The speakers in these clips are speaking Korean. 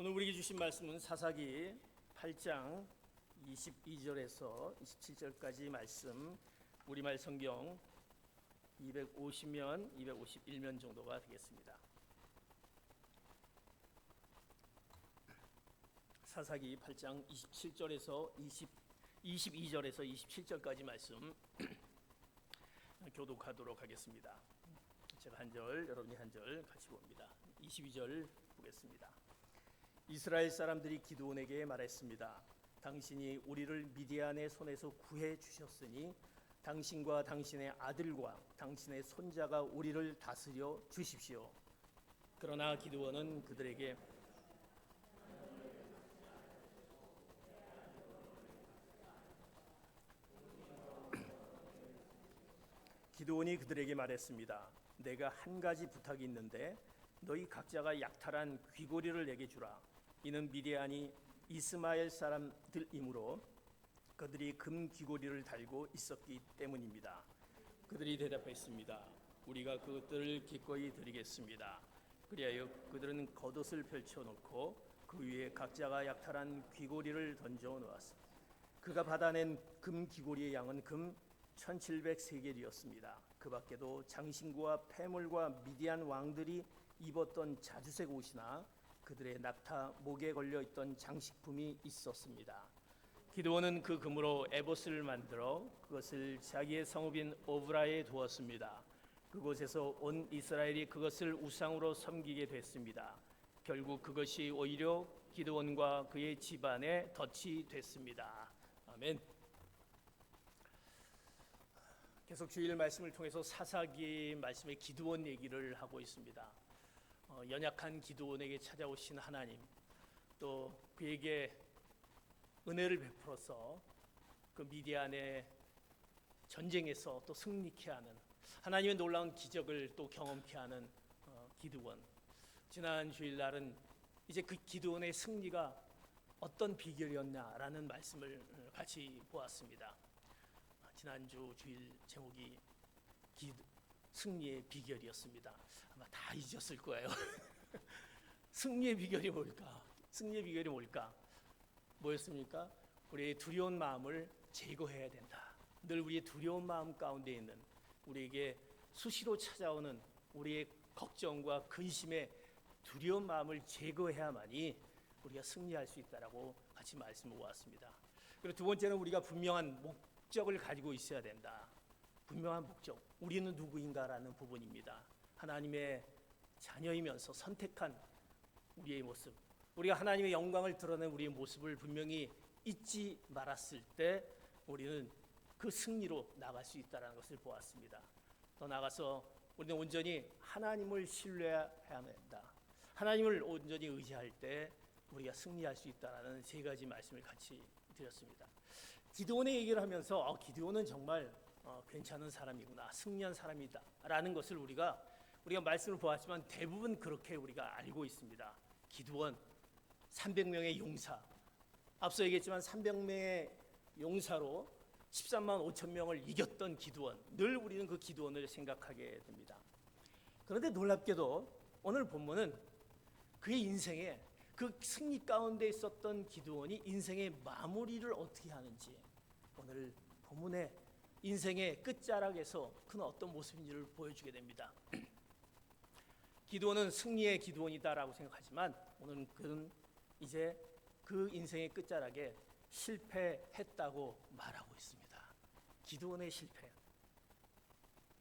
오늘 우리에게 주신 말씀은 사사기 8장 22절에서 27절까지 말씀, 우리말 성경 250면, 251면 정도가 되겠습니다. 사사기 8장 27절에서 22절에서 27절까지 말씀 교독하도록 하겠습니다. 제가 한 절, 여러분이 한 절 같이 봅니다. 22절 보겠습니다. 이스라엘 사람들이 기드온에게 말했습니다. 당신이 우리를 미디안의 손에서 구해 주셨으니 당신과 당신의 아들과 당신의 손자가 우리를 다스려 주십시오. 그러나 기드온은 그들에게 말했습니다. 내가 한 가지 부탁이 있는데 너희 각자가 약탈한 귀고리를 내게 주라. 이는 미디안이 이스마엘 사람들이므로 그들이 금 귀고리를 달고 있었기 때문입니다. 그들이 대답했습니다. 우리가 그것들을 기꺼이 드리겠습니다. 그리하여 그들은 겉옷을 펼쳐놓고 그 위에 각자가 약탈한 귀고리를 던져 놓았습니다. 그가 받아낸 금 귀고리의 양은 금 1700세겔이었습니다. 그 밖에도 장신구와 폐물과 미디안 왕들이 입었던 자주색 옷이나 그들의 낙타 목에 걸려있던 장식품이 있었습니다. 기드온은 그 금으로 에봇을 만들어 그것을 자기의 성읍인 오브라에 두었습니다. 그곳에서 온 이스라엘이 그것을 우상으로 섬기게 됐습니다. 결국 그것이 오히려 기드온과 그의 집안에 덫이 됐습니다. 아멘. 계속 주일 말씀을 통해서 사사기 말씀의 기드온 얘기를 하고 있습니다. 연약한 기드온에게 찾아오신 하나님, 또 그에게 은혜를 베풀어서 그 미디안의 전쟁에서 또 승리케 하는 하나님의 놀라운 기적을 또 경험케 하는 기드온. 지난 주일날은 이제 그 기드온의 승리가 어떤 비결이었냐라는 말씀을 같이 보았습니다. 지난주 주일 제목이 승리의 비결이었습니다. 아마 다 잊었을 거예요. 승리의 비결이 뭘까? 승리의 비결이 뭘까? 뭐였습니까? 우리의 두려운 마음을 제거해야 된다. 늘 우리의 두려운 마음 가운데 있는 우리에게 수시로 찾아오는 우리의 걱정과 근심의 두려운 마음을 제거해야만이 우리가 승리할 수 있다라고 같이 말씀을 보았습니다. 그리고 두 번째는 우리가 분명한 목적을 가지고 있어야 된다. 분명한 목적, 우리는 누구인가라는 부분입니다. 하나님의 자녀이면서 선택한 우리의 모습, 우리가 하나님의 영광을 드러낸 우리의 모습을 분명히 잊지 말았을 때 우리는 그 승리로 나갈 수 있다는 것을 보았습니다. 더 나아가서 우리는 온전히 하나님을 신뢰해야 한다. 하나님을 온전히 의지할 때 우리가 승리할 수 있다는 세 가지 말씀을 같이 드렸습니다. 기드온의 얘기를 하면서 기드온은 정말 괜찮은 사람이구나, 승리한 사람이다 라는 것을 우리가 말씀을 보았지만 대부분 그렇게 우리가 알고 있습니다. 기드온 300명의 용사, 앞서 얘기했지만 300명의 용사로 13만 5천 명을 이겼던 기드온, 늘 우리는 그 기드온을 생각하게 됩니다. 그런데 놀랍게도 오늘 본문은 그의 인생에 그 승리 가운데 있었던 기드온이 인생의 마무리를 어떻게 하는지, 오늘 본문의 인생의 끝자락에서 그는 어떤 모습인지를 보여주게 됩니다. 기드온은 승리의 기드온이다라고 생각하지만 오늘 그는 이제 그 인생의 끝자락에 실패했다고 말하고 있습니다. 기드온의 실패.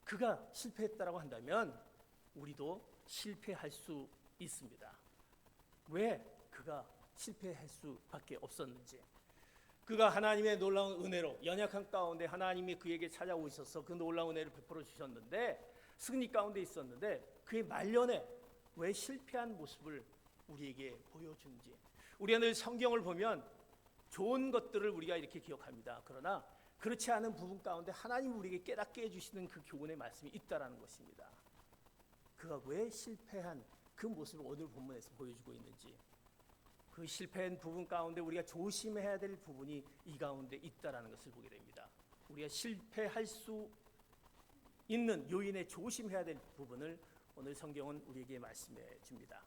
그가 실패했다라고 한다면 우리도 실패할 수 있습니다. 왜 그가 실패할 수밖에 없었는지. 그가 하나님의 놀라운 은혜로 연약한 가운데 하나님이 그에게 찾아오셔서 그 놀라운 은혜를 베풀어 주셨는데 승리 가운데 있었는데 그의 말년에 왜 실패한 모습을 우리에게 보여주는지. 우리가 늘 성경을 보면 좋은 것들을 우리가 이렇게 기억합니다. 그러나 그렇지 않은 부분 가운데 하나님 우리에게 깨닫게 해주시는 그 교훈의 말씀이 있다라는 것입니다. 그가 왜 실패한 그 모습을 오늘 본문에서 보여주고 있는지, 그 실패한 부분 가운데 우리가 조심해야 될 부분이 이 가운데 있다라는 것을 보게 됩니다. 우리가 실패할 수 있는 요인에 조심해야 될 부분을 오늘 성경은 우리에게 말씀해 줍니다.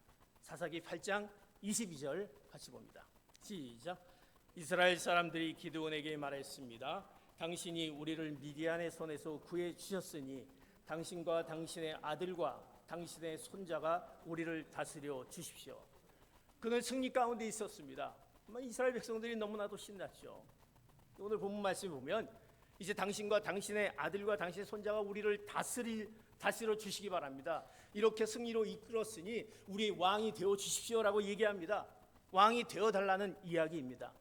사사기 8장 22절 같이 봅니다. 시작. 이스라엘 사람들이 기드온에게 말했습니다. 당신이 우리를 미디안의 손에서 구해 주셨으니 당신과 당신의 아들과 당신의 손자가 우리를 다스려 주십시오. 그는 승리 가운데 있었습니다. 이스라엘 백성들이 너무나도 신났죠. 오늘 본문 말씀 보면 이제 당신과 당신의 아들과 당신의 손자가 우리를 다스려 주시기 바랍니다. 이렇게 승리로 이끌었으니 우리 왕이 되어 주십시오라고 얘기합니다. 왕이 되어 달라는 이야기입니다.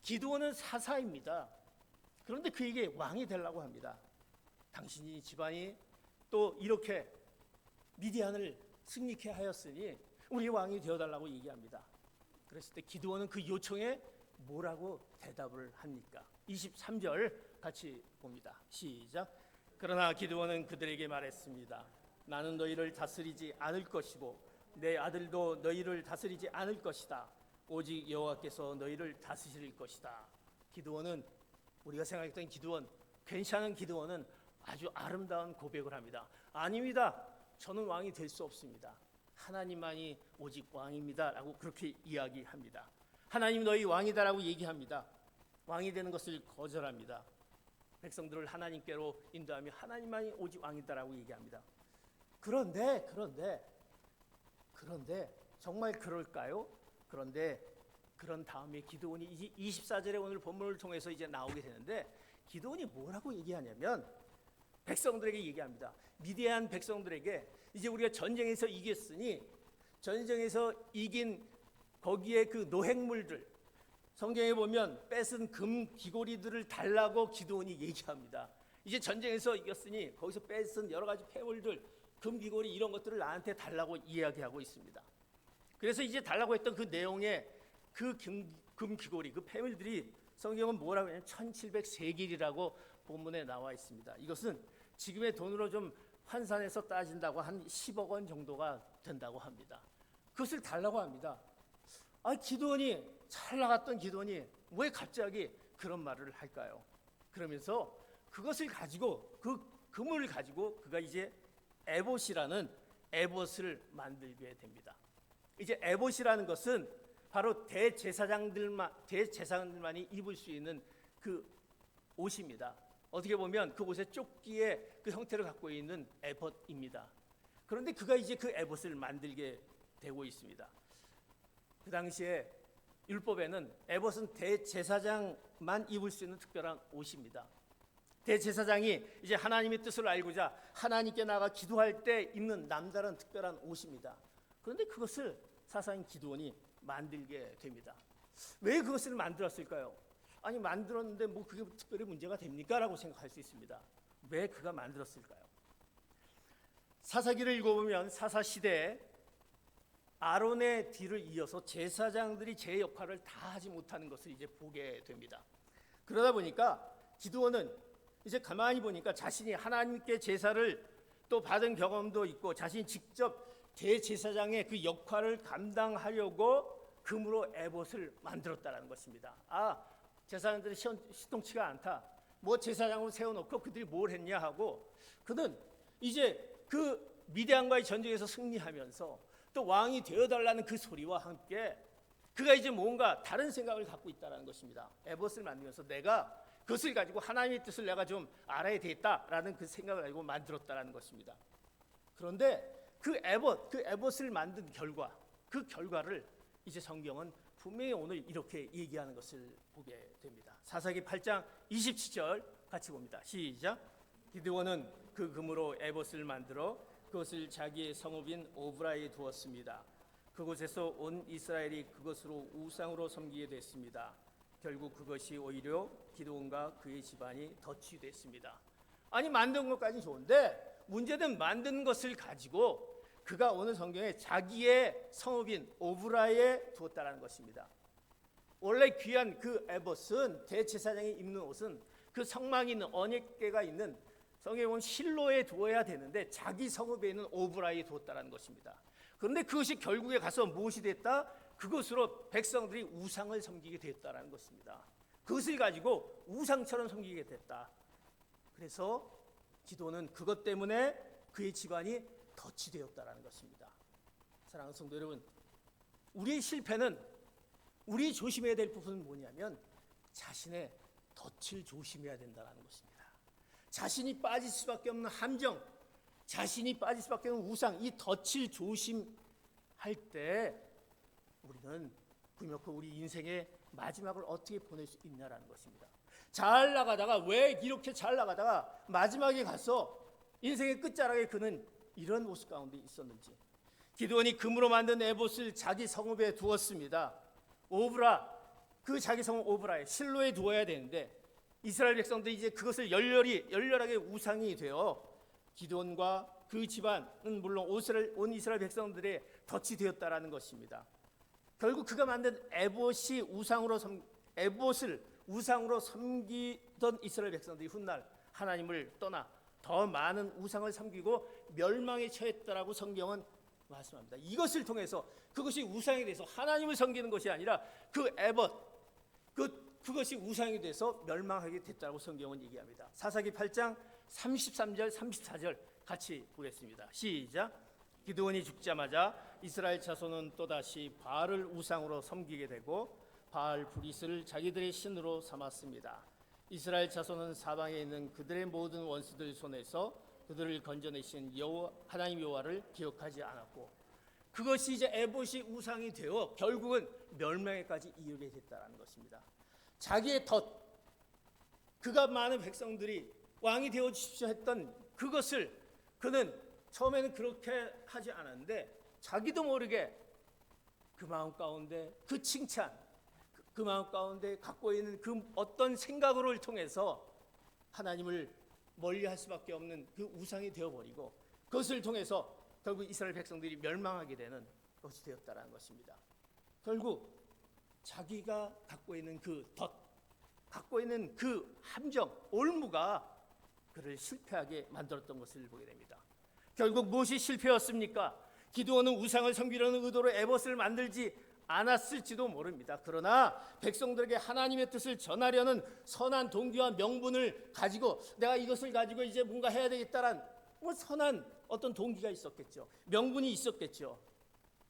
기드온은 사사입니다. 그런데 그에게 왕이 되려고 합니다. 당신이 집안이 또 이렇게 미디안을 승리케 하였으니 우리 왕이 되어달라고 얘기합니다. 그랬을 때 기드온은 그 요청에 뭐라고 대답을 합니까? 23절 같이 봅니다. 시작. 그러나 기드온은 그들에게 말했습니다. 나는 너희를 다스리지 않을 것이고 내 아들도 너희를 다스리지 않을 것이다. 오직 여호와께서 너희를 다스릴 것이다. 기드온은, 우리가 생각했던 기드온, 괜찮은 기드온은 아주 아름다운 고백을 합니다. 아닙니다. 저는 왕이 될 수 없습니다. 하나님만이 오직 왕입니다 라고 그렇게 이야기합니다. 하나님 너희 왕이다라고 얘기합니다. 왕이 되는 것을 거절합니다. 백성들을 하나님께로 인도하며 하나님만이 오직 왕이다라고 얘기합니다. 그런데 정말 그럴까요? 그런데 그런 다음에 기드온이 이제 24절에 오늘 본문을 통해서 이제 나오게 되는데 기드온이 뭐라고 얘기하냐면 백성들에게 얘기합니다. 미디안 백성들에게 이제 우리가 전쟁에서 이겼으니 전쟁에서 이긴 거기에 그 노획물들, 성경에 보면 뺏은 금 귀고리들을 달라고 기드온이 얘기합니다. 이제 전쟁에서 이겼으니 거기서 뺏은 여러 가지 폐물들, 금 귀고리 이런 것들을 나한테 달라고 이야기하고 있습니다. 그래서 이제 달라고 했던 그 내용에 그 금 귀고리, 그 폐물들이 성경은 뭐라고 하냐면 1700세길이라고 본문에 나와 있습니다. 이것은 지금의 돈으로 좀 환산해서 따진다고 한 10억 원 정도가 된다고 합니다. 그것을 달라고 합니다. 기드온이 잘 나갔던 기드온이 왜 갑자기 그런 말을 할까요? 그러면서 그것을 가지고 그 금을 가지고 그가 이제 에봇이라는 에봇을 만들게 됩니다. 이제 에봇이라는 것은 바로 대제사장들만이 입을 수 있는 그 옷입니다. 어떻게 보면 그 옷의 조끼의 그 형태를 갖고 있는 에봇입니다. 그런데 그가 이제 그 에봇을 만들게 되고 있습니다. 그 당시에 율법에는 에봇은 대제사장만 입을 수 있는 특별한 옷입니다. 대제사장이 이제 하나님의 뜻을 알고자 하나님께 나가 기도할 때 입는 남다른 특별한 옷입니다. 그런데 그것을 사사인 기드온이 만들게 됩니다. 왜 그것을 만들었을까요? 아니 만들었는데 뭐 그게 특별히 문제가 됩니까? 라고 생각할 수 있습니다. 왜 그가 만들었을까요? 사사기를 읽어보면 사사시대에 아론의 뒤를 이어서 제사장들이 제 역할을 다 하지 못하는 것을 이제 보게 됩니다. 그러다 보니까 기드온은 이제 가만히 보니까 자신이 하나님께 제사를 또 받은 경험도 있고 자신이 직접 대제사장의 그 역할을 감당하려고 금으로 에봇을 만들었다는 것입니다. 제사장들이 시통치가 않다. 뭐 제사장으로 세워놓고 그들이 뭘 했냐 하고 그는 이제 그 미디안과의 전쟁에서 승리하면서 또 왕이 되어달라는 그 소리와 함께 그가 이제 뭔가 다른 생각을 갖고 있다는 것입니다. 에봇을 만들면서 내가 그것을 가지고 하나님의 뜻을 내가 좀 알아야 되겠다라는 그 생각을 가지고 만들었다는 것입니다. 그런데 그 에봇을 만든 결과, 그 결과를 이제 성경은 분명히 오늘 이렇게 얘기하는 것을 보게 됩니다. 사사기 8장 27절 같이 봅니다. 시작. 기드온은 그 금으로 에봇을 만들어 그것을 자기의 성읍인 오브라에 두었습니다. 그곳에서 온 이스라엘이 그것으로 우상으로 섬기게 됐습니다. 결국 그것이 오히려 기드온과 그의 집안이 덫이 됐습니다. 아니 만든 것까지 좋은데 문제는 만든 것을 가지고 그가 오늘 성경에 자기의 성읍인 오브라에 두었다는 것입니다. 원래 귀한 그 에봇은 대제사장이 입는 옷은 그 성막이 있는 언약궤가 있는 성경에 보면 실로에 두어야 되는데 자기 성읍에 있는 오브라에 두었다는 것입니다. 그런데 그것이 결국에 가서 무엇이 됐다? 그것으로 백성들이 우상을 섬기게 됐다는 것입니다. 그것을 가지고 우상처럼 섬기게 됐다. 그래서 기도는 그것 때문에 그의 집안이 덫이 되었다는 것입니다. 사랑하는 성도 여러분, 우리의 실패는 우리 조심해야 될 부분은 뭐냐면 자신의 덫을 조심해야 된다는 것입니다. 자신이 빠질 수밖에 없는 함정, 자신이 빠질 수밖에 없는 우상, 이 덫을 조심할 때 우리는 구명코 우리 인생의 마지막을 어떻게 보낼 수 있냐라는 것입니다. 잘 나가다가 왜 이렇게 잘 나가다가 마지막에 가서 인생의 끝자락에 그는 이런 모습 가운데 있었는지. 기드온이 금으로 만든 에봇을 자기 성읍에 두었습니다. 오브라, 그 자기 성읍 오브라에 실로에 두어야 되는데 이스라엘 백성들이 이제 그것을 열렬하게 우상이 되어 기드온과 그 집안은 물론 온 이스라엘 백성들의 덫이 되었다라는 것입니다. 결국 그가 만든 에봇을 우상으로 섬기던 이스라엘 백성들이 훗날 하나님을 떠나 더 많은 우상을 섬기고 멸망에 처했다라고 성경은 말씀합니다. 이것을 통해서 그것이 우상이 돼서 하나님을 섬기는 것이 아니라 그 에봇, 그것이 우상이 돼서 멸망하게 됐다고 성경은 얘기합니다. 사사기 8장 33절 34절 같이 보겠습니다. 시작. 기드온이 죽자마자 이스라엘 자손은 또다시 바알을 우상으로 섬기게 되고 바알 브릿을 자기들의 신으로 삼았습니다. 이스라엘 자손은 사방에 있는 그들의 모든 원수들 손에서 그들을 건져내신 하나님 여호와를 기억하지 않았고 그것이 이제 에봇이 우상이 되어 결국은 멸망에까지 이르게 됐다는 것입니다. 자기의 덫, 그가 많은 백성들이 왕이 되어 주십시오 했던 그것을 그는 처음에는 그렇게 하지 않았는데 자기도 모르게 그 마음 가운데 그 칭찬, 그 마음 가운데 갖고 있는 그 어떤 생각으로를 통해서 하나님을 멀리할 수밖에 없는 그 우상이 되어버리고 그것을 통해서 결국 이스라엘 백성들이 멸망하게 되는 것이 되었다는 것입니다. 결국 자기가 갖고 있는 그 덫, 갖고 있는 그 함정, 올무가 그를 실패하게 만들었던 것을 보게 됩니다. 결국 무엇이 실패였습니까? 기드온은 우상을 섬기려는 의도로 에봇을 만들지 않았을지도 모릅니다. 그러나 백성들에게 하나님의 뜻을 전하려는 선한 동기와 명분을 가지고 내가 이것을 가지고 이제 뭔가 해야 되겠다란 선한 어떤 동기가 있었겠죠. 명분이 있었겠죠.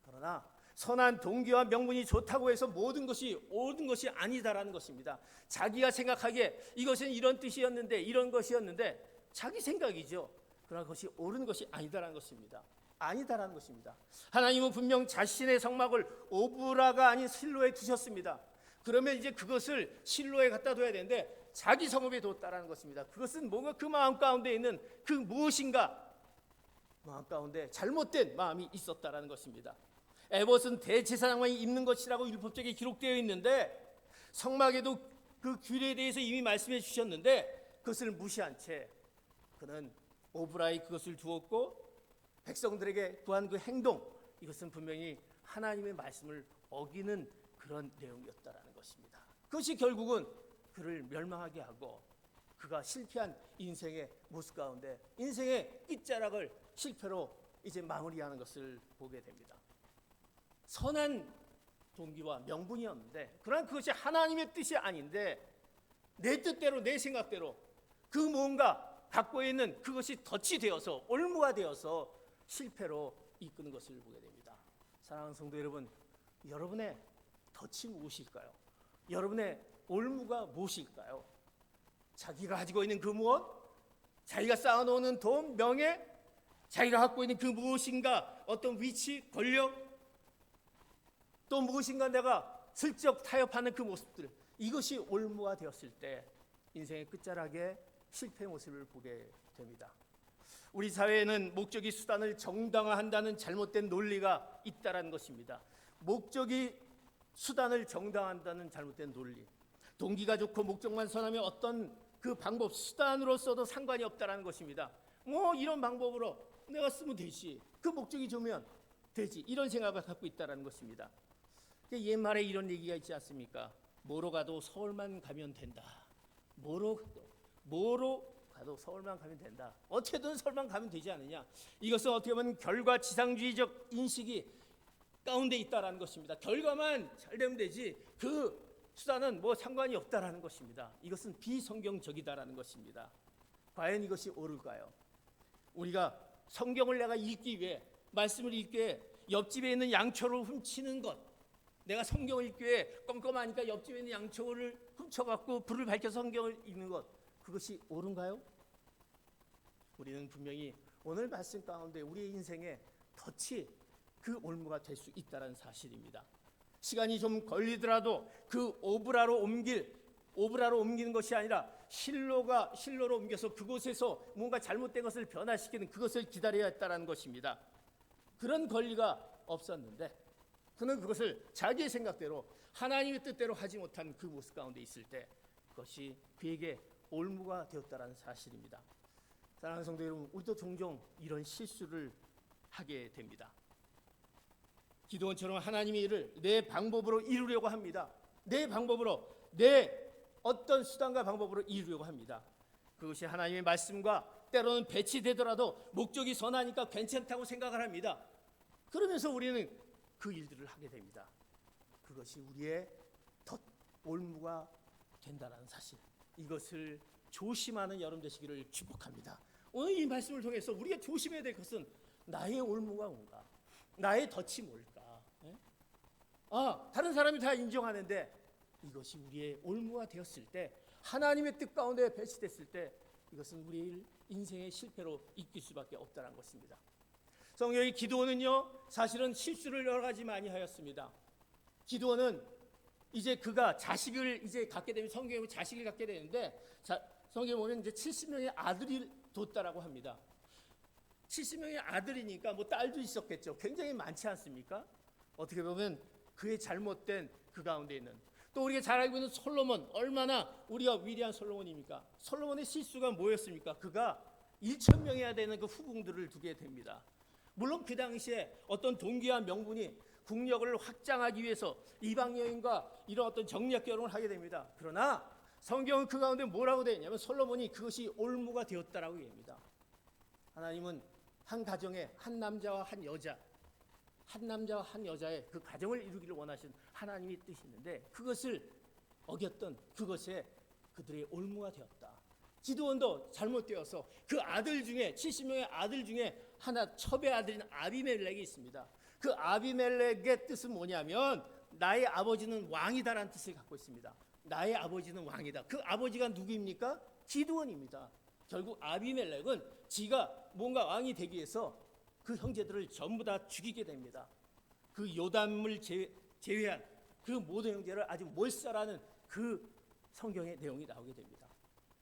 그러나 선한 동기와 명분이 좋다고 해서 모든 것이 옳은 것이 아니다라는 것입니다. 자기가 생각하기에 이것은 이런 뜻이었는데 이런 것이었는데 자기 생각이죠. 그러나 그것이 옳은 것이 아니다라는 것입니다. 아니다라는 것입니다. 하나님은 분명 자신의 성막을 오브라가 아닌 실로에 두셨습니다. 그러면 이제 그것을 실로에 갖다 둬야 되는데 자기 성읍에 뒀다라는 것입니다. 그것은 뭔가 그 마음 가운데 있는 그 무엇인가 마음 가운데 잘못된 마음이 있었다라는 것입니다. 에봇은 대제사장만이 입는 것이라고 율법적에 기록되어 있는데 성막에도 그 규례에 대해서 이미 말씀해 주셨는데 그것을 무시한 채 그는 오브라에 그것을 두었고 백성들에게 구한 그 행동, 이것은 분명히 하나님의 말씀을 어기는 그런 내용이었다라는 것입니다. 그것이 결국은 그를 멸망하게 하고 그가 실패한 인생의 모습 가운데 인생의 끝자락을 실패로 이제 마무리하는 것을 보게 됩니다. 선한 동기와 명분이었는데 그러나 그것이 하나님의 뜻이 아닌데 내 뜻대로 내 생각대로 그 뭔가 갖고 있는 그것이 덫이 되어서 올무가 되어서 실패로 이끄는 것을 보게 됩니다. 사랑하는 성도 여러분, 여러분의 덫이 무엇일까요? 여러분의 올무가 무엇일까요? 자기가 가지고 있는 그 무엇? 자기가 쌓아놓는 돈, 명예? 자기가 갖고 있는 그 무엇인가 어떤 위치, 권력? 또 무엇인가 내가 슬쩍 타협하는 그 모습들, 이것이 올무가 되었을 때 인생의 끝자락에 실패의 모습을 보게 됩니다. 우리 사회에는 목적이 수단을 정당화한다는 잘못된 논리가 있다라는 것입니다. 목적이 수단을 정당화한다는 잘못된 논리. 동기가 좋고 목적만 선하면 어떤 그 방법, 수단으로서도 상관이 없다라는 것입니다. 뭐 이런 방법으로 내가 쓰면 되지. 그 목적이 좋으면 되지. 이런 생각을 갖고 있다라는 것입니다. 옛말에 이런 얘기가 있지 않습니까? 뭐로 가도 서울만 가면 된다. 뭐로 가도 서울만 가면 된다. 어떻게든 서울만 가면 되지 않느냐. 이것은 어떻게 보면 결과지상주의적 인식이 가운데 있다라는 것입니다. 결과만 잘 되면 되지 그 수단은 뭐 상관이 없다라는 것입니다. 이것은 비성경적이다라는 것입니다. 과연 이것이 옳을까요? 우리가 성경을 내가 읽기 위해 말씀을 읽기 위해 옆집에 있는 양초를 훔치는 것, 내가 성경을 읽기 위해 껌껌하니까 옆집에 있는 양초를 훔쳐갖고 불을 밝혀서 성경을 읽는 것, 그것이 옳은가요? 우리는 분명히 오늘 말씀 가운데 우리의 인생에 덫이 그 올무가 될 수 있다는 사실입니다. 시간이 좀 걸리더라도 그 오브라로 옮기는 것이 아니라 실로로 옮겨서 그곳에서 뭔가 잘못된 것을 변화시키는 그것을 기다려야 했다는 것입니다. 그런 권리가 없었는데 그는 그것을 자기의 생각대로 하나님의 뜻대로 하지 못한 그 모습 가운데 있을 때 그것이 그에게 올무가 되었다는 사실입니다. 사랑하는 성도 여러분, 우리도 종종 이런 실수를 하게 됩니다. 기도원처럼 하나님의 일을 내 방법으로 이루려고 합니다. 내 방법으로, 내 어떤 수단과 방법으로 이루려고 합니다. 그것이 하나님의 말씀과 때로는 배치되더라도 목적이 선하니까 괜찮다고 생각을 합니다. 그러면서 우리는 그 일들을 하게 됩니다. 그것이 우리의 올무가 된다는 사실, 이것을 조심하는 여러분 되시기를 축복합니다. 오늘 이 말씀을 통해서 우리가 조심해야 될 것은 나의 올무가 뭔가, 나의 덫이 뭘까? 다른 사람이 다 인정하는데 이것이 우리의 올무가 되었을 때, 하나님의 뜻 가운데 배치됐을 때 이것은 우리의 인생의 실패로 이끌 수밖에 없다는 것입니다. 성경의 기드온은요, 사실은 실수를 여러 가지 많이 하였습니다. 기드온은 이제 그가 자식을 이제 갖게 되면, 성경에 보면 자식을 갖게 되는데, 성경에 보면 이제 70명의 아들이 뒀다라고 합니다. 70명의 아들이니까 뭐 딸도 있었겠죠. 굉장히 많지 않습니까? 어떻게 보면 그의 잘못된 그 가운데 있는, 또 우리가 잘 알고 있는 솔로몬, 얼마나 우리가 위대한 솔로몬입니까? 솔로몬의 실수가 뭐였습니까? 그가 1,000명이야 되는 그 후궁들을 두게 됩니다. 물론 그 당시에 어떤 동기와 명분이 국력을 확장하기 위해서 이방 여인과 이런 어떤 정략 결혼을 하게 됩니다. 그러나 성경은 그 가운데 뭐라고 되어 있냐면 솔로몬이 그것이 올무가 되었다라고 얘기합니다. 하나님은 한 가정에 한 남자와 한 여자의 그 가정을 이루기를 원하시는 하나님의 뜻이 있는데 그것을 어겼던 그것에 그들의 올무가 되었다. 기드온도 잘못되어서 그 아들 중에 70명의 아들 중에 하나 첩의 아들인 아비멜렉이 있습니다. 그 아비멜렉의 뜻은 뭐냐면 나의 아버지는 왕이다라는 뜻을 갖고 있습니다. 나의 아버지는 왕이다. 그 아버지가 누구입니까? 기드온입니다. 결국 아비멜렉은 지가 뭔가 왕이 되기 위해서 그 형제들을 전부 다 죽이게 됩니다. 그 요담을 제외한 그 모든 형제를 아주 몰살하는 그 성경의 내용이 나오게 됩니다.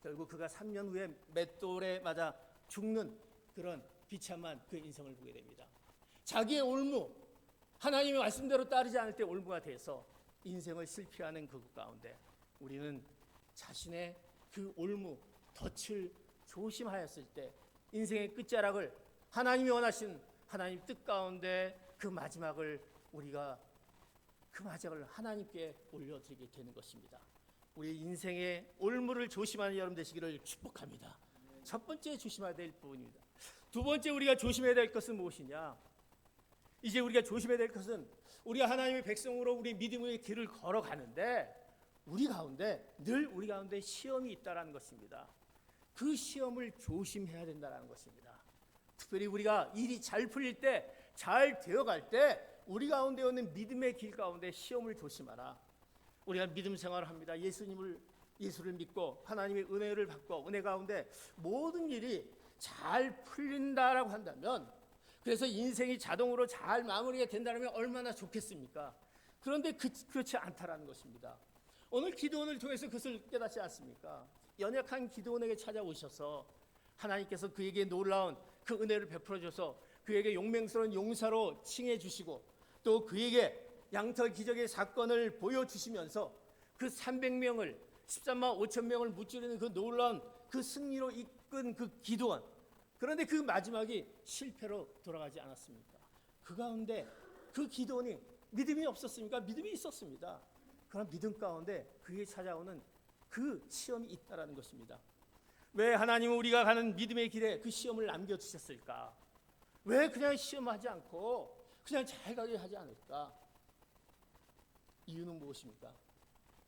결국 그가 3년 후에 맷돌에 맞아 죽는 그런 비참한 그 인생을 보게 됩니다. 자기의 올무, 하나님의 말씀대로 따르지 않을 때 올무가 돼서 인생을 실패하는 그 가운데 우리는 자신의 그 올무, 덫을 조심하였을 때 인생의 끝자락을 하나님이 원하신 하나님 뜻 가운데 그 마지막을 우리가 그 마지막을 하나님께 올려드리게 되는 것입니다. 우리 인생의 올무를 조심하는 여러분 되시기를 축복합니다. 첫 번째 조심해야 될 부분입니다. 두 번째 우리가 조심해야 될 것은 무엇이냐? 이제 우리가 조심해야 될 것은 우리가 하나님의 백성으로 우리 믿음의 길을 걸어가는데 우리 가운데 시험이 있다라는 것입니다. 그 시험을 조심해야 된다는 것입니다. 특별히 우리가 일이 잘 풀릴 때, 잘 되어갈 때 우리 가운데 있는 믿음의 길 가운데 시험을 조심하라. 우리가 믿음 생활을 합니다. 예수를 믿고 하나님의 은혜를 받고 은혜 가운데 모든 일이 잘 풀린다라고 한다면, 그래서 인생이 자동으로 잘 마무리가 된다면 얼마나 좋겠습니까? 그런데 그렇지 않다라는 것입니다. 오늘 기드온을 통해서 그것을 깨닫지 않습니까? 연약한 기드온에게 찾아오셔서 하나님께서 그에게 놀라운 그 은혜를 베풀어 줘서 그에게 용맹스러운 용사로 칭해 주시고 또 그에게 양털 기적의 사건을 보여주시면서 그 300명을 13만 5천 명을 무찌르는 그 놀라운 그 승리로 이끈 그 기드온, 그런데 그 마지막이 실패로 돌아가지 않았습니까? 그 가운데 그 기드온이 믿음이 없었습니까? 믿음이 있었습니다. 그런 믿음 가운데 그에게 찾아오는 그 시험이 있다라는 것입니다. 왜 하나님은 우리가 가는 믿음의 길에 그 시험을 남겨주셨을까? 왜 그냥 시험하지 않고 그냥 잘 가게 하지 않을까? 이유는 무엇입니까?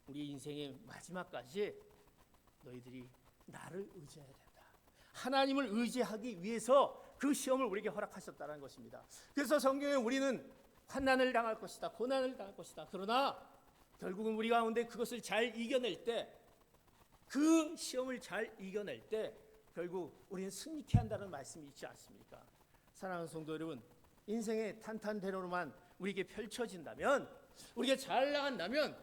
우리 인생의 마지막까지 너희들이 나를 의지해야 된다. 하나님을 의지하기 위해서 그 시험을 우리에게 허락하셨다는 것입니다. 그래서 성경에 우리는 환난을 당할 것이다, 고난을 당할 것이다. 그러나 결국은 우리 가운데 그것을 잘 이겨낼 때, 그 시험을 잘 이겨낼 때 결국 우리는 승리케 한다는 말씀이 있지 않습니까? 사랑하는 성도 여러분, 인생의 탄탄대로로만 우리에게 펼쳐진다면, 우리가 잘 나간다면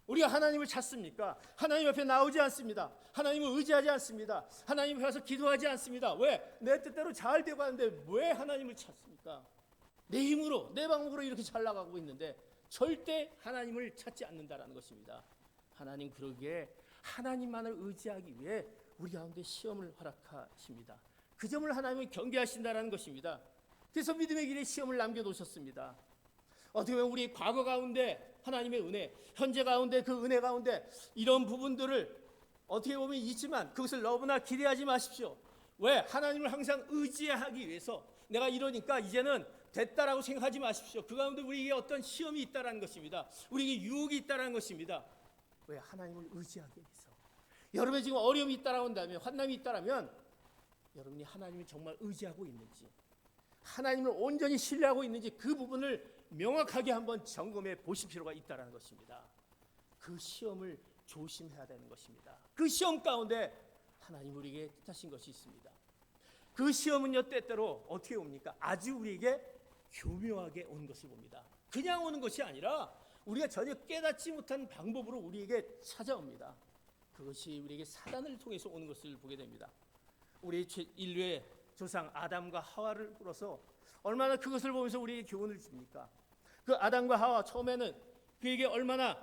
우리가 하나님을 찾습니까? 하나님 앞에 나오지 않습니다. 하나님을 의지하지 않습니다. 하나님 앞에 와서 기도하지 않습니다. 왜? 내 뜻대로 잘 되고 하는데 왜 하나님을 찾습니까? 내 힘으로, 내 방법으로 이렇게 잘 나가고 있는데 절대 하나님을 찾지 않는다라는 것입니다. 하나님 그러기에 하나님만을 의지하기 위해 우리 가운데 시험을 허락하십니다. 그 점을 하나님은 경계하신다라는 것입니다. 그래서 믿음의 길에 시험을 남겨놓으셨습니다. 어떻게 보면 우리 과거 가운데 하나님의 은혜, 현재 가운데 그 은혜 가운데 이런 부분들을 어떻게 보면 있지만 그것을 너무나 기대하지 마십시오. 왜? 하나님을 항상 의지하기 위해서 내가 이러니까 이제는 됐다라고 생각하지 마십시오. 그 가운데 우리에게 어떤 시험이 있다라는 것입니다. 우리에게 유혹이 있다라는 것입니다. 왜? 하나님을 의지하기 위해서. 여러분이 지금 어려움이 있다라고 한다면, 환난이 있다라면 여러분이 하나님을 정말 의지하고 있는지, 하나님을 온전히 신뢰하고 있는지 그 부분을 명확하게 한번 점검해 보실 필요가 있다는 것입니다. 그 시험을 조심해야 되는 것입니다. 그 시험 가운데 하나님 우리에게 뜻하신 것이 있습니다. 그 시험은요, 때때로 어떻게 옵니까? 아주 우리에게 교묘하게 온 것을 봅니다. 그냥 오는 것이 아니라 우리가 전혀 깨닫지 못한 방법으로 우리에게 찾아옵니다. 그것이 우리에게 사단을 통해서 오는 것을 보게 됩니다. 우리 인류의 조상 아담과 하와를 불어서 얼마나 그것을 보면서 우리에게 교훈을 줍니까? 그 아담과 하와 처음에는 그에게 얼마나,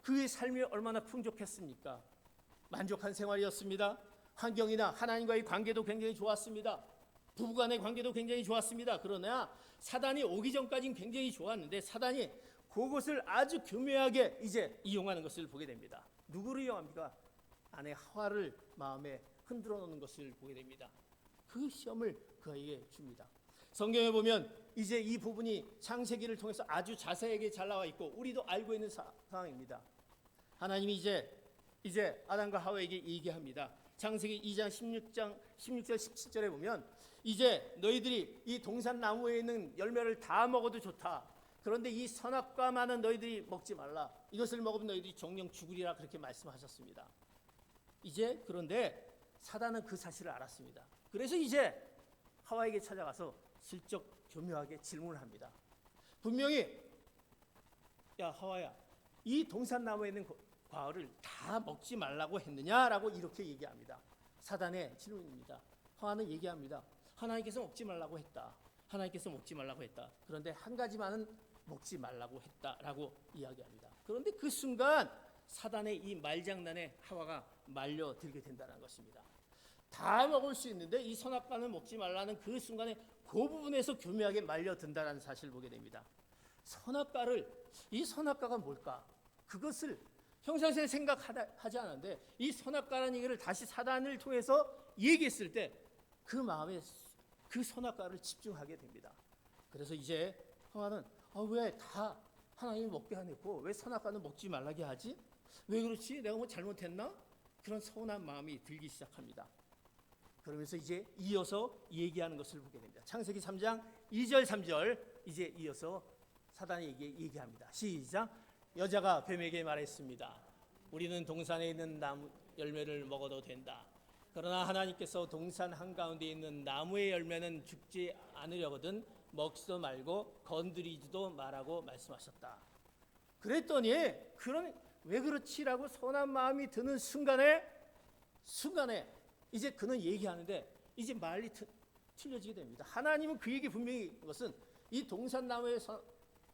그의 삶이 얼마나 풍족했습니까? 만족한 생활이었습니다. 환경이나 하나님과의 관계도 굉장히 좋았습니다. 부부간의 관계도 굉장히 좋았습니다. 그러나 사단이 오기 전까지는 굉장히 좋았는데 사단이 그것을 아주 교묘하게 이제 이용하는 것을 보게 됩니다. 누구를 이용합니까? 아내 하와를 마음에 흔들어 놓는 것을 보게 됩니다. 그 시험을 그에게 줍니다. 성경에 보면 이제 이 부분이 창세기를 통해서 아주 자세하게 잘 나와 있고 우리도 알고 있는 상황입니다. 하나님이 이제 아담과 하와에게 얘기합니다. 창세기 2장 16절 17절에 보면 이제 너희들이 이 동산나무에 있는 열매를 다 먹어도 좋다. 그런데 이 선악과만은 너희들이 먹지 말라. 이것을 먹으면 너희들이 정령 죽으리라. 그렇게 말씀하셨습니다. 이제 그런데 사단은 그 사실을 알았습니다. 그래서 이제 하와에게 찾아가서 슬쩍 교묘하게 질문을 합니다. 분명히 야 하와야, 이 동산나무에 있는 과일을 다 먹지 말라고 했느냐라고 이렇게 얘기합니다. 사단의 질문입니다. 하와는 얘기합니다. 하나님께서 먹지 말라고 했다. 하나님께서 먹지 말라고 했다. 그런데 한 가지만은 먹지 말라고 했다라고 이야기합니다. 그런데 그 순간 사단의 이 말장난에 하와가 말려들게 된다는 것입니다. 다 먹을 수 있는데 이 선악과는 먹지 말라는 그 순간에 그 부분에서 교묘하게 말려든다는 사실을 보게 됩니다. 이 선악과가 뭘까? 그것을 평상시에 생각하지 않았는데 이 선악과라는 얘기를 다시 사단을 통해서 얘기했을 때 그 마음에 그 선악과를 집중하게 됩니다. 그래서 이제 하와는 왜 다 하나님이 먹게 하고 왜 선악과는 먹지 말라게 하지? 왜 그렇지? 내가 뭐 잘못했나? 그런 서운한 마음이 들기 시작합니다. 그러면서 이제 이어서 얘기하는 것을 보게 됩니다. 창세기 3장 2절 3절 이제 이어서 사단에게 얘기합니다. 시작. 여자가 뱀에게 말했습니다. 우리는 동산에 있는 나무 열매를 먹어도 된다. 그러나 하나님께서 동산 한가운데 있는 나무의 열매는 죽지 않으려거든 먹지도 말고 건드리지도 말라고 말씀하셨다. 그랬더니 왜 그렇지라고 선한 마음이 드는 순간에 이제 그는 얘기하는데 이제 말이 틀려지게 됩니다. 하나님은 그에게 분명히 것은 이 동산나무의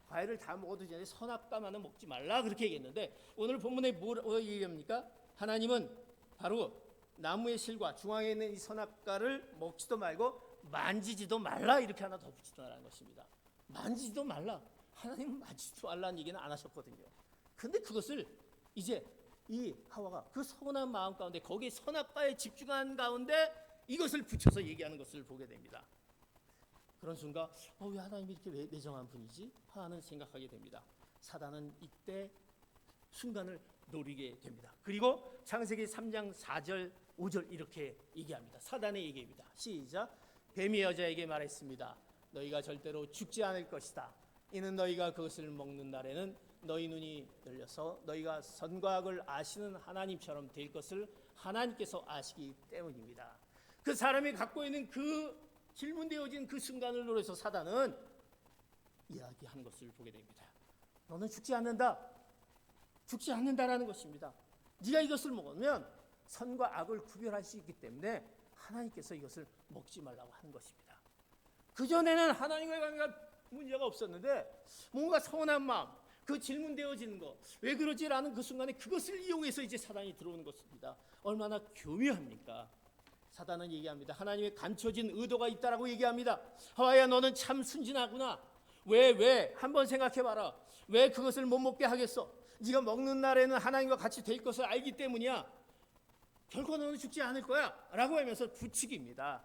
과일을 다 먹어도 되는데 선악과만은 먹지 말라 그렇게 얘기했는데 오늘 본문에 뭐 얘기합니까? 하나님은 바로 나무의 실과 중앙에 있는 이 선악과를 먹지도 말고 만지지도 말라 이렇게 하나 더 붙이더라는 것입니다. 만지지도 말라. 하나님은 만지지도 말라는 얘기는 안 하셨거든요. 그런데 그것을 이제 이 하와가 그 서운한 마음 가운데 거기에 선악과에 집중한 가운데 이것을 붙여서 얘기하는 것을 보게 됩니다. 그런 순간 왜 하나님이 이렇게 매정한 분이지? 하는 생각하게 됩니다. 사단은 이때 순간을 노리게 됩니다. 그리고 창세기 3장 4절 5절 이렇게 얘기합니다. 사단의 얘기입니다. 시작. 뱀이 여자에게 말했습니다. 너희가 절대로 죽지 않을 것이다. 이는 너희가 그것을 먹는 날에는 너희 눈이 열려서 너희가 선과 악을 아시는 하나님처럼 될 것을 하나님께서 아시기 때문입니다. 그 사람이 갖고 있는 그 질문되어진 그 순간을 노려서 사단은 이야기하는 것을 보게 됩니다. 너는 죽지 않는다. 죽지 않는다라는 것입니다. 네가 이것을 먹으면 선과 악을 구별할 수 있기 때문에 하나님께서 이것을 먹지 말라고 하는 것입니다. 그전에는 하나님과의 관계가 문제가 없었는데 뭔가 서운한 마음, 그 질문되어지는 것, 왜 그러지라는 그 순간에 그것을 이용해서 이제 사단이 들어오는 것입니다. 얼마나 교묘합니까? 사단은 얘기합니다. 하나님의 감춰진 의도가 있다라고 얘기합니다. 하와야, 너는 참 순진하구나. 왜 한번 생각해봐라. 왜 그것을 못 먹게 하겠어? 네가 먹는 날에는 하나님과 같이 될 것을 알기 때문이야. 결코 너는 죽지 않을 거야 라고 하면서 부추깁니다.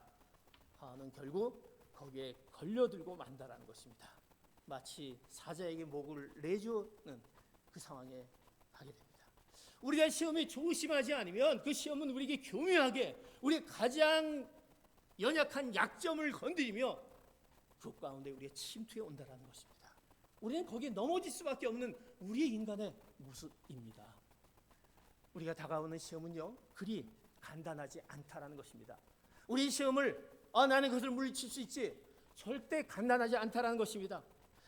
하와는 결국 거기에 걸려들고 만다라는 것입니다. 마치 사자에게 목을 내주는 그 상황에 가게 됩니다. 우리가 시험에 조심하지 않으면 그 시험은 우리에게 교묘하게 우리의 가장 연약한 약점을 건드리며 그 가운데 우리의 침투에 온다라는 것입니다. 우리는 거기에 넘어질 수밖에 없는 우리의 인간의 모습입니다. 우리가 다가오는 시험은요, 그리 간단하지 않다라는 것입니다. 우리 시험을 나는 그것을 물리칠 수 있지, 절대 간단하지 않다라는 것입니다.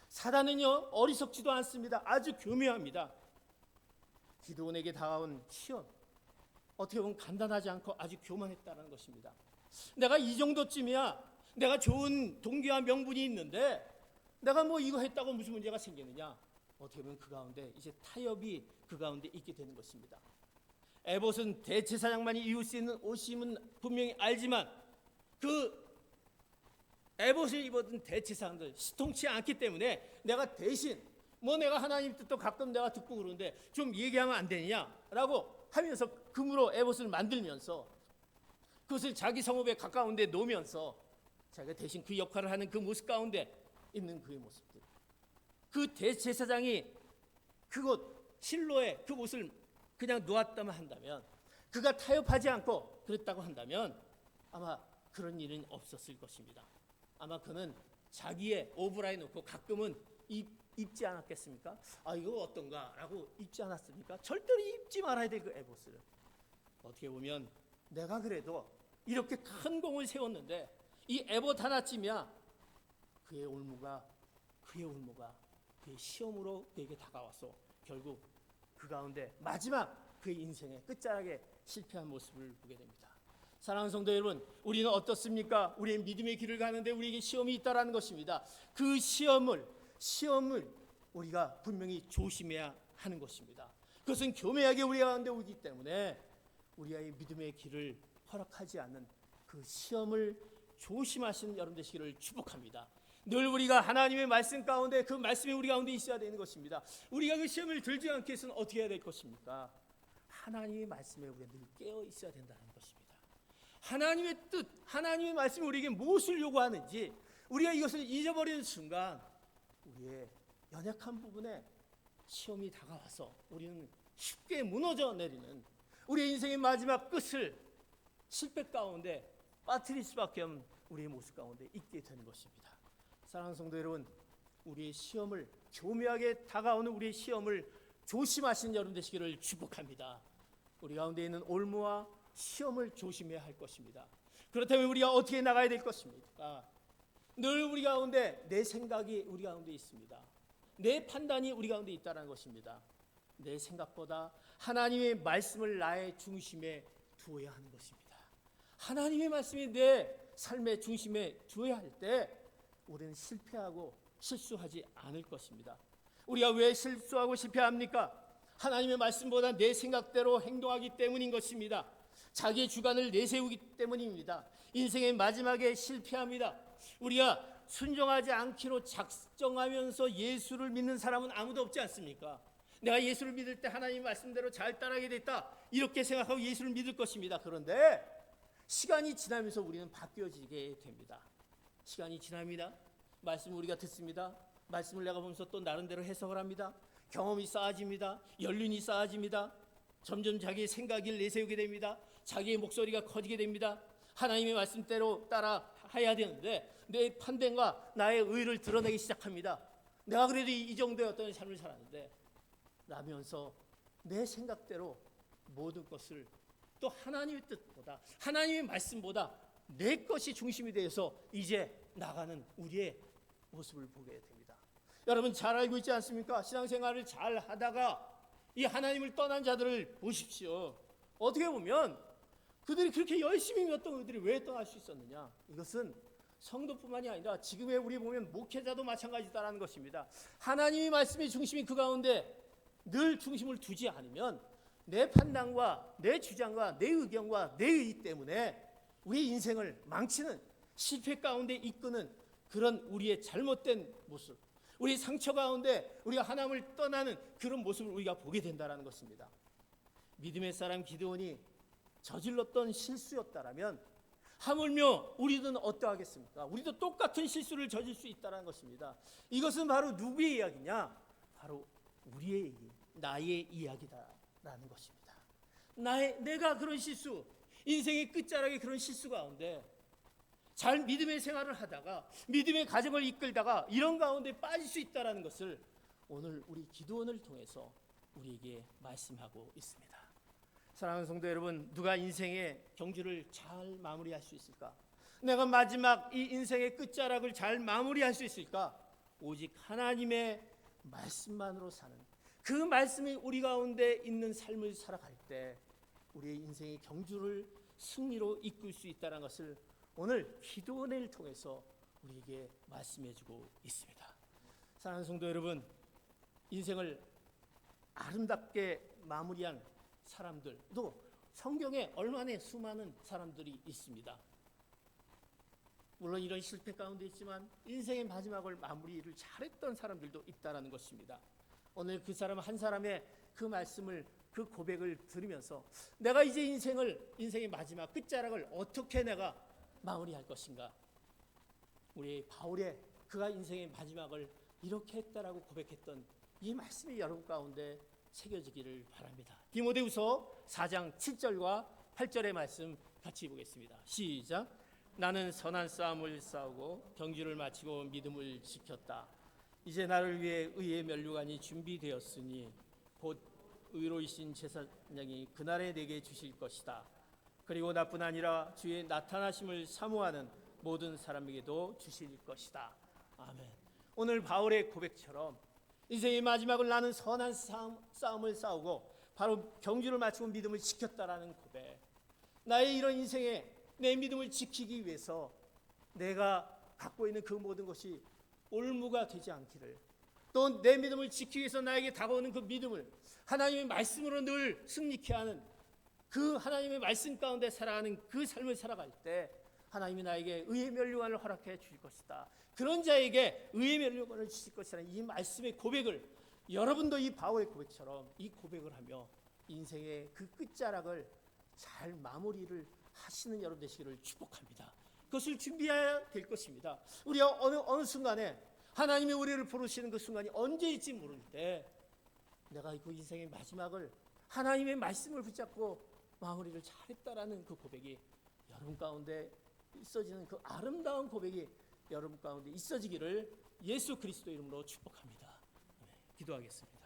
사단은요, 어리석지도 않습니다. 아주 교묘합니다. 기드온에게 다가온 시험, 어떻게 보면 간단하지 않고 아주 교만했다는 것입니다. 내가 이 정도쯤이야. 내가 좋은 동기와 명분이 있는데 내가 뭐 이거 했다고 무슨 문제가 생기느냐. 어떻게 보면 그 가운데 이제 타협이 그 가운데 있게 되는 것입니다. 에봇은 대제사장만이 입을 수 있는 옷임은 분명히 알지만 그 에봇을 입었던 대제사장들 시통치 않기 때문에 내가 대신 내가 하나님 뜻도 가끔 내가 듣고 그러는데 좀 얘기하면 안 되느냐라고 하면서 금으로 에봇을 만들면서 그것을 자기 성읍에 가까운 데 놓으면서 자기가 대신 그 역할을 하는 그 모습 가운데 있는 그의 모습들, 그 대제사장이 그곳 실로에 그 옷을 그냥 놓았다만 한다면, 그가 타협하지 않고 그랬다고 한다면 아마 그런 일은 없었을 것입니다. 아마 그는 자기의 오브라에 놓고 가끔은 입지 않았겠습니까? 이거 어떤가? 라고 입지 않았습니까? 절대로 입지 말아야 될 그 에봇을. 어떻게 보면 내가 그래도 이렇게 큰 공을 세웠는데 이 에봇 하나쯤이야 그의 올무가 그의 시험으로 그에게 다가와서 결국 그 가운데 마지막 그의 인생의 끝자락에 실패한 모습을 보게 됩니다. 사랑하는 성도 여러분, 우리는 어떻습니까? 우리의 믿음의 길을 가는데 우리에게 시험이 있다라는 것입니다. 그 시험을 우리가 분명히 조심해야 하는 것입니다. 그것은 교묘하게 우리 가운데 오기 때문에 우리의 믿음의 길을 허락하지 않는 그 시험을 조심하시는 여러분 되시기를 축복합니다. 늘 우리가 하나님의 말씀 가운데 그 말씀이 우리 가운데 있어야 되는 것입니다. 우리가 그 시험을 들지 않게 해서는 어떻게 해야 될 것입니까? 하나님의 말씀에 우리가 늘 깨어 있어야 된다는 것입니다. 하나님의 뜻, 하나님의 말씀이 우리에게 무엇을 요구하는지 우리가 이것을 잊어버리는 순간 우리의 연약한 부분에 시험이 다가와서 우리는 쉽게 무너져 내리는 우리의 인생의 마지막 끝을 실패 가운데 빠뜨릴 수밖에 없는 우리의 모습 가운데 있게 되는 것입니다. 사랑하는 성도 여러분, 우리의 시험을 교묘하게 다가오는 우리의 시험을 조심하시는 여러분 되시기를 축복합니다. 우리 가운데 있는 올무와 시험을 조심해야 할 것입니다. 그렇다면 우리가 어떻게 나가야 될 것입니까? 늘 우리 가운데 내 생각이 우리 가운데 있습니다. 내 판단이 우리 가운데 있다는 것입니다. 내 생각보다 하나님의 말씀을 나의 중심에 두어야 하는 것입니다. 하나님의 말씀이 내 삶의 중심에 두어야 할 때 우리는 실패하고 실수하지 않을 것입니다. 우리가 왜 실수하고 실패합니까? 하나님의 말씀보다 내 생각대로 행동하기 때문인 것입니다. 자기의 주관을 내세우기 때문입니다. 인생의 마지막에 실패합니다. 우리가 순종하지 않기로 작정하면서 예수를 믿는 사람은 아무도 없지 않습니까? 내가 예수를 믿을 때 하나님 말씀대로 잘 따라가게 됐다 이렇게 생각하고 예수를 믿을 것입니다. 그런데 시간이 지나면서 우리는 바뀌어지게 됩니다. 시간이 지납니다. 말씀을 우리가 듣습니다. 말씀을 내가 보면서 또 나름대로 해석을 합니다. 경험이 쌓아집니다. 연륜이 쌓아집니다. 점점 자기의 생각을 내세우게 됩니다. 자기의 목소리가 커지게 됩니다. 하나님의 말씀대로 따라 해야 되는데 내 판단과 나의 의를 드러내기 시작합니다. 내가 그래도 이 정도의 어떤 삶을 살았는데 라면서 내 생각대로 모든 것을 또 하나님의 뜻보다 하나님의 말씀보다 내 것이 중심이 되어서 이제 나가는 우리의 모습을 보게 됩니다. 여러분 잘 알고 있지 않습니까? 신앙생활을 잘 하다가 이 하나님을 떠난 자들을 보십시오. 어떻게 보면 그들이 그렇게 열심히 믿었던 그들이 왜 떠날 수 있었느냐? 이것은 성도뿐만이 아니라 지금의 우리 보면 목회자도 마찬가지다라는 것입니다. 하나님의 말씀의 중심이 그 가운데 늘 중심을 두지 않으면 내 판단과 내 주장과 내 의견과 내 의의 때문에 우리 인생을 망치는 실패 가운데 이끄는 그런 우리의 잘못된 모습, 우리 상처 가운데 우리가 하나님을 떠나는 그런 모습을 우리가 보게 된다는 것입니다. 믿음의 사람 기드온이 저질렀던 실수였다라면 하물며 우리는 어떠하겠습니까? 우리도 똑같은 실수를 저질 수 있다는 것입니다. 이것은 바로 누구의 이야기냐? 바로 우리의 얘기, 나의 이야기다라는 것입니다. 내가 그런 실수, 인생의 끝자락에 그런 실수 가운데 잘 믿음의 생활을 하다가 믿음의 가정을 이끌다가 이런 가운데 빠질 수 있다는 것을 오늘 우리 기드온을 통해서 우리에게 말씀하고 있습니다. 사랑하는 성도 여러분, 누가 인생의 경주를 잘 마무리할 수 있을까? 내가 마지막 이 인생의 끝자락을 잘 마무리할 수 있을까? 오직 하나님의 말씀만으로 사는 그 말씀이 우리 가운데 있는 삶을 살아갈 때 우리의 인생의 경주를 승리로 이끌 수 있다는 것을 오늘 기도원을 통해서 우리에게 말씀해주고 있습니다. 사랑하는 성도 여러분, 인생을 아름답게 마무리한 사람들도 성경에 얼마나 수많은 사람들이 있습니다. 물론 이런 실패 가운데 있지만 인생의 마지막을 마무리를 잘했던 사람들도 있다는 것입니다. 오늘 그 사람 한 사람의 그 말씀을 그 고백을 들으면서 내가 이제 인생의 마지막 끝자락을 어떻게 내가 마무리할 것인가? 우리 바울의 그가 인생의 마지막을 이렇게 했다라고 고백했던 이 말씀이 여러분 가운데 새겨지기를 바랍니다. 디모데후서 4장 7절과 8절의 말씀 같이 보겠습니다. 시작. 나는 선한 싸움을 싸우고 경주를 마치고 믿음을 지켰다. 이제 나를 위해 의의 면류관이 준비되었으니 곧 의로이신 제사장이 그날에 내게 주실 것이다. 그리고 나뿐 아니라 주의 나타나심을 사모하는 모든 사람에게도 주실 것이다. 아멘. 오늘 바울의 고백처럼 인생의 마지막을 나는 선한 싸움을 싸우고 바로 경주를 마치고 믿음을 지켰다라는 고백. 나의 이런 인생에 내 믿음을 지키기 위해서 내가 갖고 있는 그 모든 것이 올무가 되지 않기를, 또 내 믿음을 지키기 위해서 나에게 다가오는 그 믿음을 하나님의 말씀으로 늘 승리케 하는 그 하나님의 말씀 가운데 살아가는 그 삶을 살아갈 때 하나님이 나에게 의의 면류관을 허락해 주실 것이다. 그런 자에게 의의 면류관을 주실 것이라는 이 말씀의 고백을 여러분도 이 바울의 고백처럼 이 고백을 하며 인생의 그 끝자락을 잘 마무리를 하시는 여러분 되시기를 축복합니다. 그것을 준비해야 될 것입니다. 우리가 어느 순간에 하나님이 우리를 부르시는 그 순간이 언제일지 모르는데 내가 그 인생의 마지막을 하나님의 말씀을 붙잡고 마무리를 잘했다라는 그 고백이 여러분 가운데 있어지는 그 아름다운 고백이 여러분 가운데 있어지기를 예수 그리스도 이름으로 축복합니다. 네, 기도하겠습니다.